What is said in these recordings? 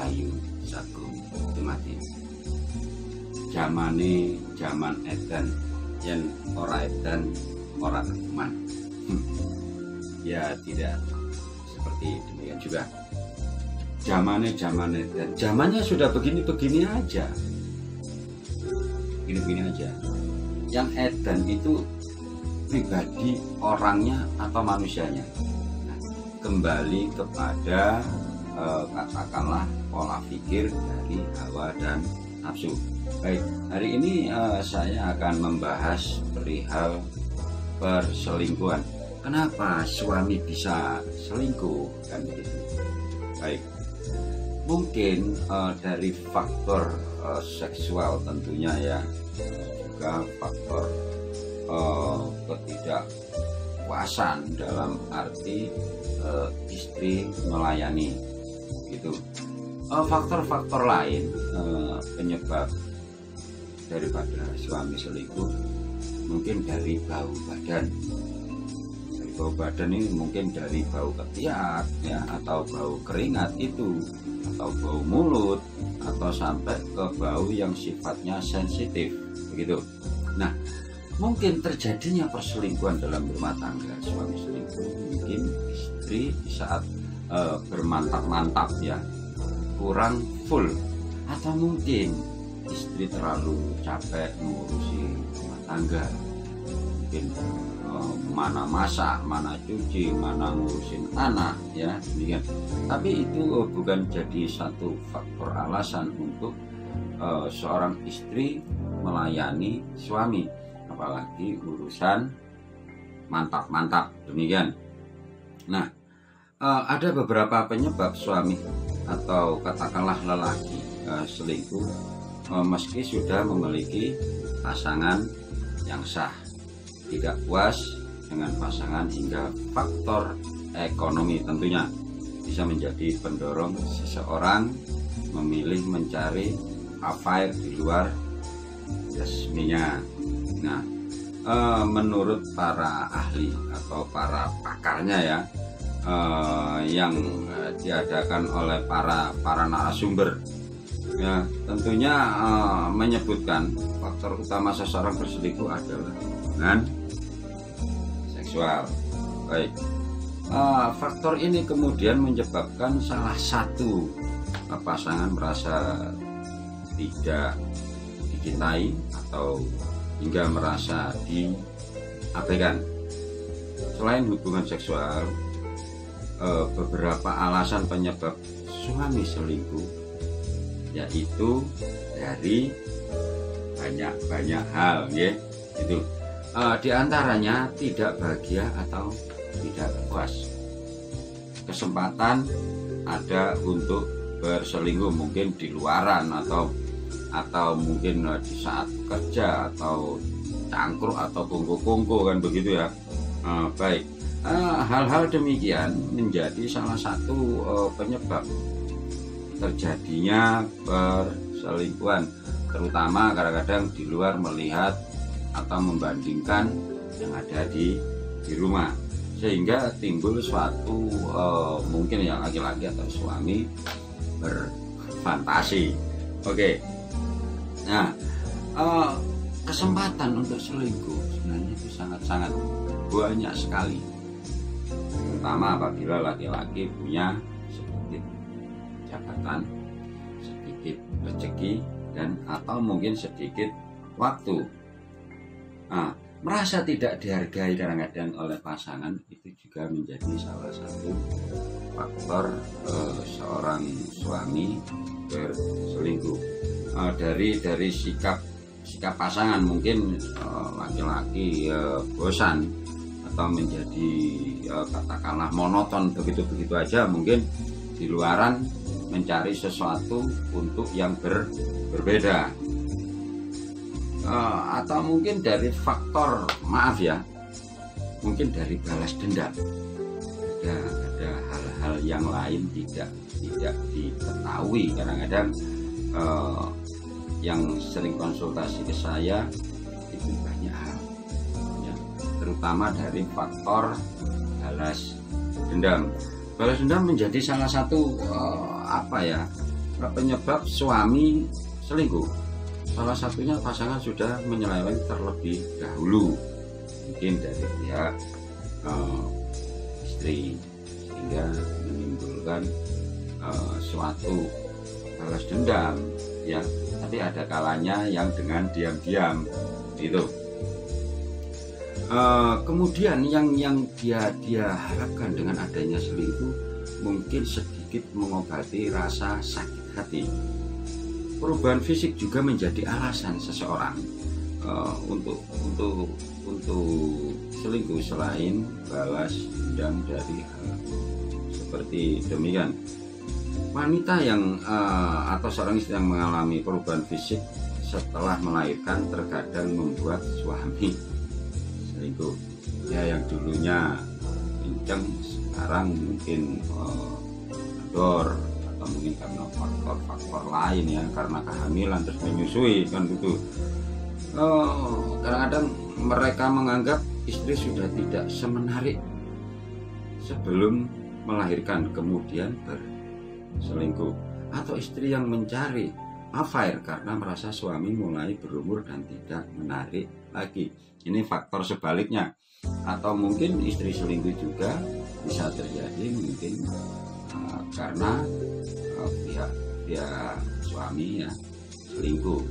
Rahayu Sagung Dumadi. Jamane jaman edan, yen ora edan ora keteman. Ya tidak seperti demikian juga. Jamane edan, zamannya sudah begini-begini aja. Begini-begini aja. Yang edan itu pribadi orangnya atau manusianya. Kembali kepada katakanlah pola pikir dari hawa dan nafsu. Baik, hari ini saya akan membahas perihal perselingkuhan. Kenapa suami bisa selingkuh kan begitu? Baik, mungkin dari faktor seksual tentunya ya, juga faktor ketidakpuasan dalam arti istri melayani gitu. Faktor-faktor lain penyebab daripada suami selingkuh mungkin dari bau badan. Dari bau badan ini mungkin dari bau ketiak ya, atau bau keringat itu, atau bau mulut, atau sampai ke bau yang sifatnya sensitif begitu. Nah, mungkin terjadinya perselingkuhan dalam rumah tangga, suami selingkuh, mungkin istri saat bermantap-mantap ya, kurang full, atau mungkin istri terlalu capek mengurusi rumah tangga, mungkin mana masak, mana cuci, mana ngurusin anak ya demikian. Tapi itu bukan jadi satu faktor alasan untuk seorang istri melayani suami, apalagi urusan mantap-mantap demikian. Nah, ada beberapa penyebab suami atau katakanlah lelaki selingkuh meski sudah memiliki pasangan yang sah, tidak puas dengan pasangan, hingga faktor ekonomi tentunya bisa menjadi pendorong seseorang memilih mencari affair di luar resminya. Nah, menurut para ahli atau para pakarnya ya, yang diadakan oleh para narasumber ya, tentunya menyebutkan faktor utama seseorang berselingkuh adalah hubungan seksual. Baik, faktor ini kemudian menyebabkan salah satu pasangan merasa tidak dicintai atau hingga merasa diabaikan. Selain hubungan seksual, beberapa alasan penyebab suami selingkuh yaitu dari banyak hal ya, itu di antaranya tidak bahagia atau tidak puas. Kesempatan ada untuk berselingkuh, mungkin di luaran atau mungkin di saat kerja atau cangkruk atau kongko-kongko kan begitu ya. Baik, hal-hal demikian menjadi salah satu penyebab terjadinya perselingkuhan, terutama kadang-kadang di luar melihat atau membandingkan yang ada di rumah, sehingga timbul suatu mungkin yang laki-laki atau suami berfantasi. Oke. Nah, kesempatan untuk selingkuh sebenarnya itu sangat-sangat banyak sekali, terutama apabila laki-laki punya sedikit jabatan, sedikit rezeki, dan atau mungkin sedikit waktu. Nah, merasa tidak dihargai kadang-kadang oleh pasangan, itu juga menjadi salah satu faktor seorang suami berselingkuh. Dari sikap pasangan, mungkin laki-laki bosan atau menjadi katakanlah monoton begitu aja, mungkin di luaran mencari sesuatu untuk yang berbeda, atau mungkin dari faktor mungkin dari balas dendam. Ada hal-hal yang lain tidak diketahui kadang-kadang. Yang sering konsultasi ke saya itu banyak hal ya, terutama dari faktor balas dendam. Balas dendam menjadi salah satu penyebab suami selingkuh? Salah satunya pasangan sudah menyeleweng terlebih dahulu, mungkin dari pihak istri, sehingga menimbulkan suatu balas dendam ya. Tapi ada kalanya yang dengan diam-diam itu. Kemudian yang dia harapkan dengan adanya selingkuh mungkin sedikit mengobati rasa sakit hati. Perubahan fisik juga menjadi alasan seseorang untuk selingkuh selain balas dendam dari hal seperti demikian. Wanita yang atau seorang istri yang mengalami perubahan fisik setelah melahirkan terkadang membuat suami selingkuh. Ya, yang dulunya kenceng sekarang mungkin kendor, atau mungkin karena faktor-faktor lain ya, karena kehamilan terus menyusui kan gitu. Kadang-kadang mereka menganggap istri sudah tidak semenarik sebelum melahirkan, kemudian berselingkuh. Atau istri yang mencari affair karena merasa suami mulai berumur dan tidak menarik lagi. Ini faktor sebaliknya. Atau mungkin istri selingkuh juga bisa terjadi mungkin karena pihak suami ya selingkuh.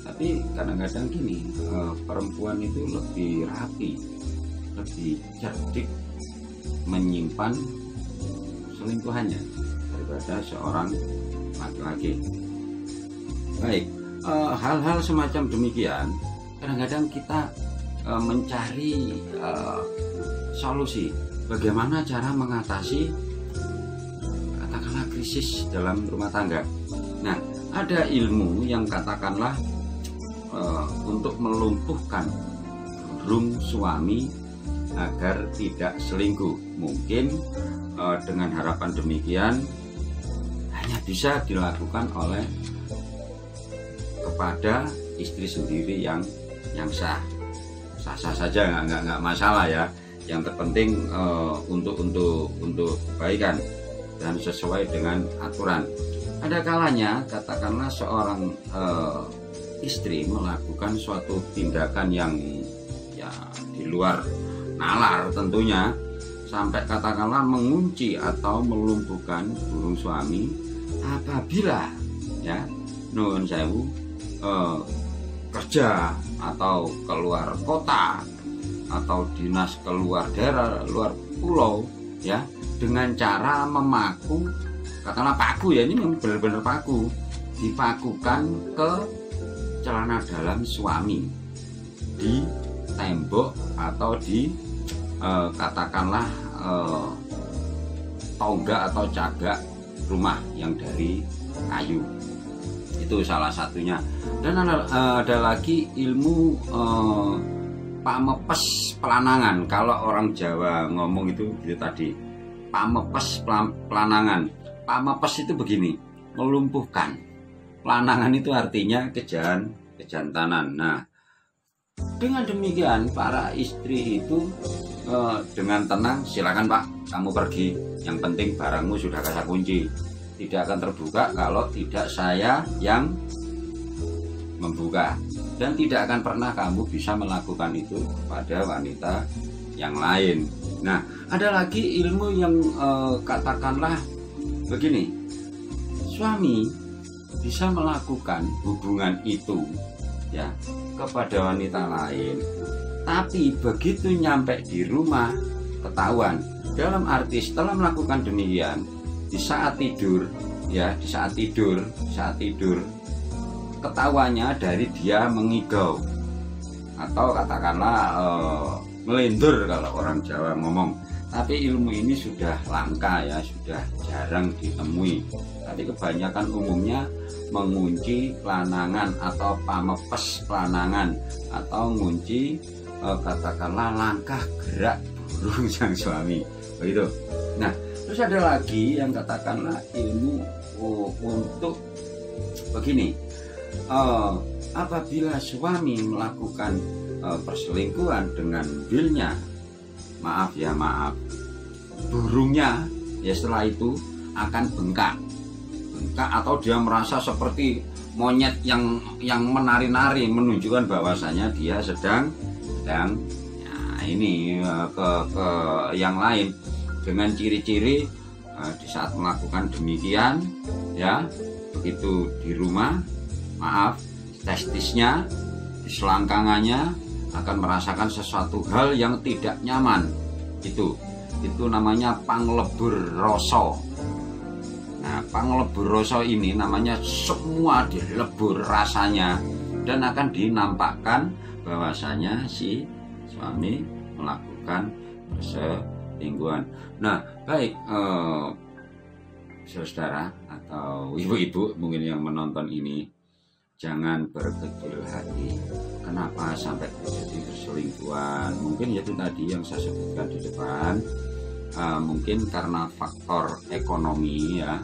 Tapi kadang-kadang gini, perempuan itu lebih rapi, lebih cerdik menyimpan selingkuhannya daripada seorang laki-laki. Baik, hal-hal semacam demikian kadang-kadang kita mencari solusi bagaimana cara mengatasi katakanlah krisis dalam rumah tangga. Nah, ada ilmu yang katakanlah untuk melumpuhkan burung suami agar tidak selingkuh. Mungkin dengan harapan demikian hanya bisa dilakukan oleh kepada istri sendiri yang sah-sah saja, nggak masalah ya. Yang terpenting untuk kebaikan dan sesuai dengan aturan. Ada kalanya katakanlah seorang istri melakukan suatu tindakan yang ya di luar nalar tentunya, sampai katakanlah mengunci atau melumpuhkan burung suami apabila ya nuwun sewu kerja atau keluar kota atau dinas keluar daerah, luar pulau ya, dengan cara memaku, katakanlah paku ya, ini benar-benar paku, dipakukan ke celana dalam suami di tembok atau di katakanlah tonggak atau cagak rumah yang dari kayu. Itu salah satunya. Dan ada lagi ilmu pamepes pelanangan. Kalau orang Jawa ngomong itu gitu tadi, pamepes pelanangan. Pamepes itu begini, melumpuhkan. Pelanangan itu artinya kejantanan. Nah, dengan demikian para istri itu dengan tenang, silakan Pak, kamu pergi. Yang penting barangmu sudah saya kunci. Tidak akan terbuka kalau tidak saya yang membuka, dan tidak akan pernah kamu bisa melakukan itu pada wanita yang lain. Nah, ada lagi ilmu yang katakanlah begini, suami bisa melakukan hubungan itu ya kepada wanita lain, tapi begitu nyampe di rumah ketahuan. Dalam arti setelah melakukan demikian, di saat tidur ya, di saat tidur ketahuannya dari dia mengigau atau katakanlah melindur kalau orang Jawa ngomong. Tapi ilmu ini sudah langka ya, sudah jarang ditemui. Tapi kebanyakan umumnya mengunci pelanangan atau pamepes pelanangan atau mengunci katakanlah langkah gerak burung sang suami begitu. Nah, terus ada lagi yang katakanlah ilmu untuk begini, apabila suami melakukan perselingkuhan dengan willnya, maaf, burungnya ya setelah itu akan bengkak bengkak atau dia merasa seperti monyet yang menari-nari, menunjukkan bahwasanya dia sedang ya, ini ke yang lain. Dengan ciri-ciri di saat melakukan demikian ya, begitu di rumah, maaf, testisnya, di selangkangannya akan merasakan sesuatu hal yang tidak nyaman. Itu namanya panglebur rasa. Nah, panglebur rasa ini namanya semua dilebur rasanya, dan akan dinampakkan bahwasanya si suami melakukan perselingkuhan. Nah, baik saudara atau ibu-ibu mungkin yang menonton ini, jangan berkecil hati. Kenapa sampai terjadi perselingkuhan? Mungkin itu tadi yang saya sebutkan di depan. Mungkin karena faktor ekonomi ya,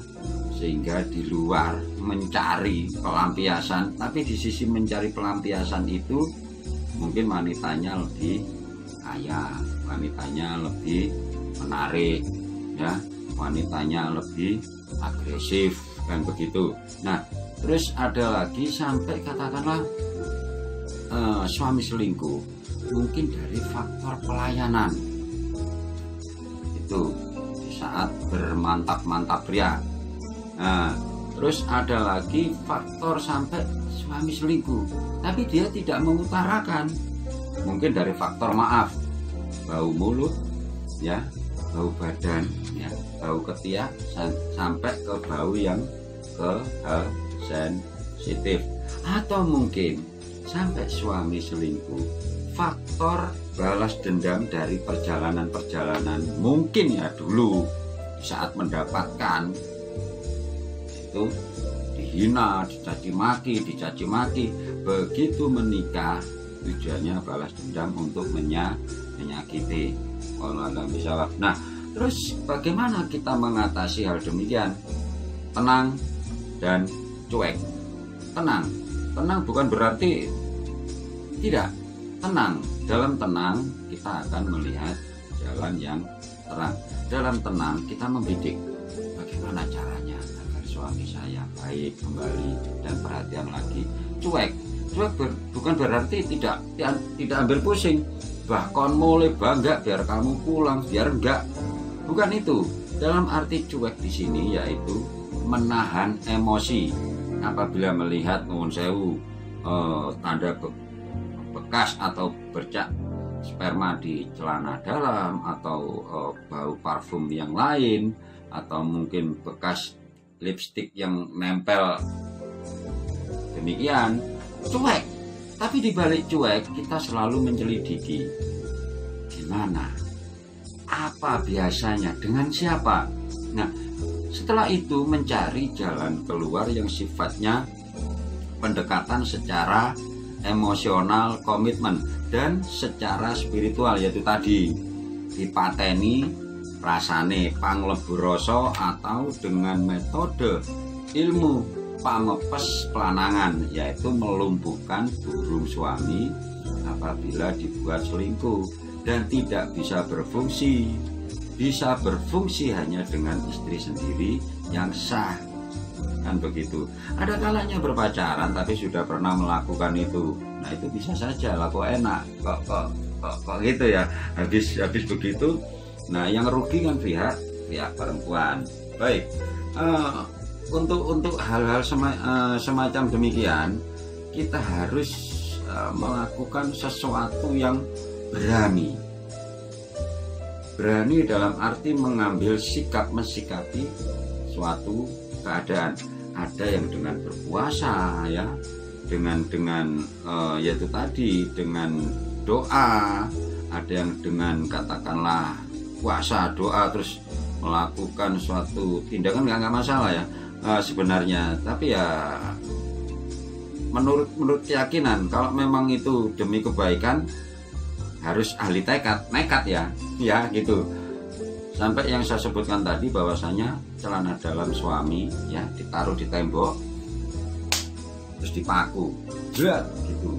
sehingga di luar mencari pelampiasan, tapi di sisi mencari pelampiasan itu mungkin wanitanya lebih kaya, wanitanya lebih menarik ya, wanitanya lebih agresif kan begitu. Nah, terus ada lagi sampai katakanlah suami selingkuh mungkin dari faktor pelayanan. Itu di saat bermantap-mantap pria. Nah, terus ada lagi faktor sampai suami selingkuh tapi dia tidak mengutarakan. Mungkin dari faktor maaf, bau mulut ya, bau badan ya, bau ketiak, sampai ke bau yang sensitif. Atau mungkin sampai suami selingkuh faktor balas dendam dari perjalanan-perjalanan, mungkin ya dulu saat mendapatkan itu dihina, dicaci maki, begitu menikah tujuannya balas dendam untuk menyakiti. Allah bisa. Nah, terus bagaimana kita mengatasi hal demikian? Tenang dan cuek. Tenang bukan berarti tidak. Tenang, dalam tenang kita akan melihat jalan yang terang. Dalam tenang kita membidik bagaimana caranya agar suami saya baik kembali dan perhatian lagi. Cuek bukan berarti tidak ambil pusing, bahkan mulai bangga biar kamu pulang, biar enggak. Bukan itu. Dalam arti cuek di sini yaitu menahan emosi apabila melihat nuwun sewu tanda bekas atau bercak sperma di celana dalam, atau bau parfum yang lain, atau mungkin bekas lipstik yang nempel. Demikian cuek. Tapi di balik cuek kita selalu menyelidiki gimana, apa biasanya, dengan siapa. Nah, setelah itu mencari jalan keluar yang sifatnya pendekatan secara emosional, komitmen, dan secara spiritual, yaitu tadi dipateni rasane panglebur rasa atau dengan metode ilmu pamepes pelanangan, yaitu melumpuhkan burung suami apabila dibuat selingkuh dan tidak bisa berfungsi. Bisa berfungsi hanya dengan istri sendiri yang sah, kan begitu. Ada kalanya berpacaran tapi sudah pernah melakukan itu. Nah, itu bisa saja lah, kok enak, kok gitu ya, habis begitu. Nah, yang rugi kan pihak perempuan. Baik, untuk hal-hal semacam demikian kita harus melakukan sesuatu yang berani dalam arti mengambil sikap, mensikapi suatu keadaan. Ada yang dengan berpuasa ya, dengan yaitu tadi dengan doa, ada yang dengan katakanlah puasa, doa, terus melakukan suatu tindakan nggak masalah ya sebenarnya. Tapi ya menurut keyakinan, kalau memang itu demi kebaikan harus ahli nekat ya gitu. Sampai yang saya sebutkan tadi bahwasanya celana dalam suami ya ditaruh di tembok terus dipaku gitu,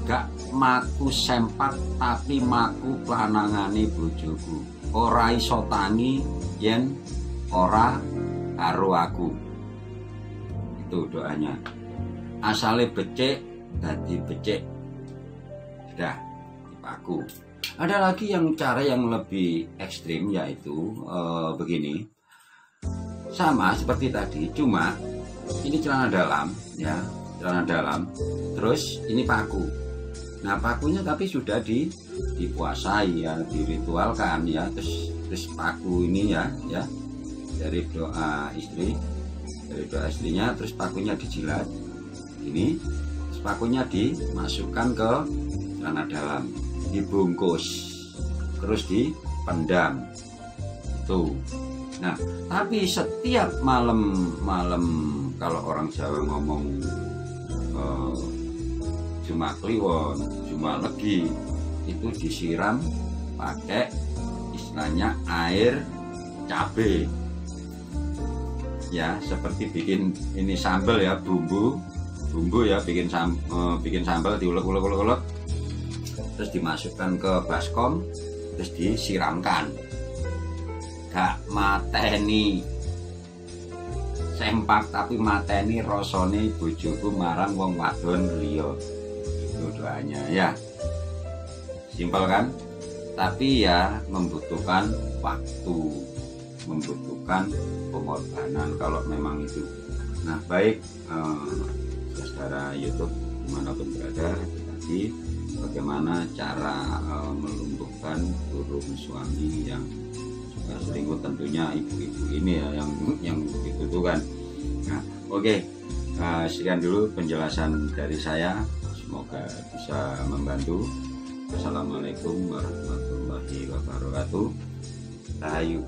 gak maku sempak tapi maku pelanangane bojoku, ora iso tangi yen ora karo aku. Itu doanya. Asale becik dadi becik. Sudah tipaku. Ada lagi yang cara yang lebih ekstrim, yaitu begini. Sama seperti tadi, cuma ini celana dalam ya, celana dalam. Terus ini paku. Nah, pakunya tapi sudah dipuasai ya, diritualkan ya. Terus paku ini ya dari doa istrinya, terus pakunya dijilat. Ini terus pakunya dimasukkan ke celana dalam, dibungkus, terus dipendam. Tuh. Nah, tapi setiap malam kalau orang Jawa ngomong Juma Kliwon, Juma Legi, itu disiram pakai istilahnya air cabai. Ya, seperti bikin ini sambal ya, bumbu ya, bikin sambal diulek-ulek, terus dimasukkan ke baskom, terus disiramkan. Gak mateni sempak, tapi mateni rasane bojoku marang wong wadon liya. Itu doanya ya. Simpel kan? Tapi ya membutuhkan waktu, membutuhkan pengorbanan kalau memang itu. Nah, baik saudara YouTube dimanapun berada, tadi bagaimana cara melumpuhkan burung suami yang selingkuh, tentunya ibu-ibu ini ya yang dibutuhkan. Nah, oke. Sekian dulu penjelasan dari saya, semoga bisa membantu. Assalamualaikum warahmatullahi wabarakatuh. Rahayu.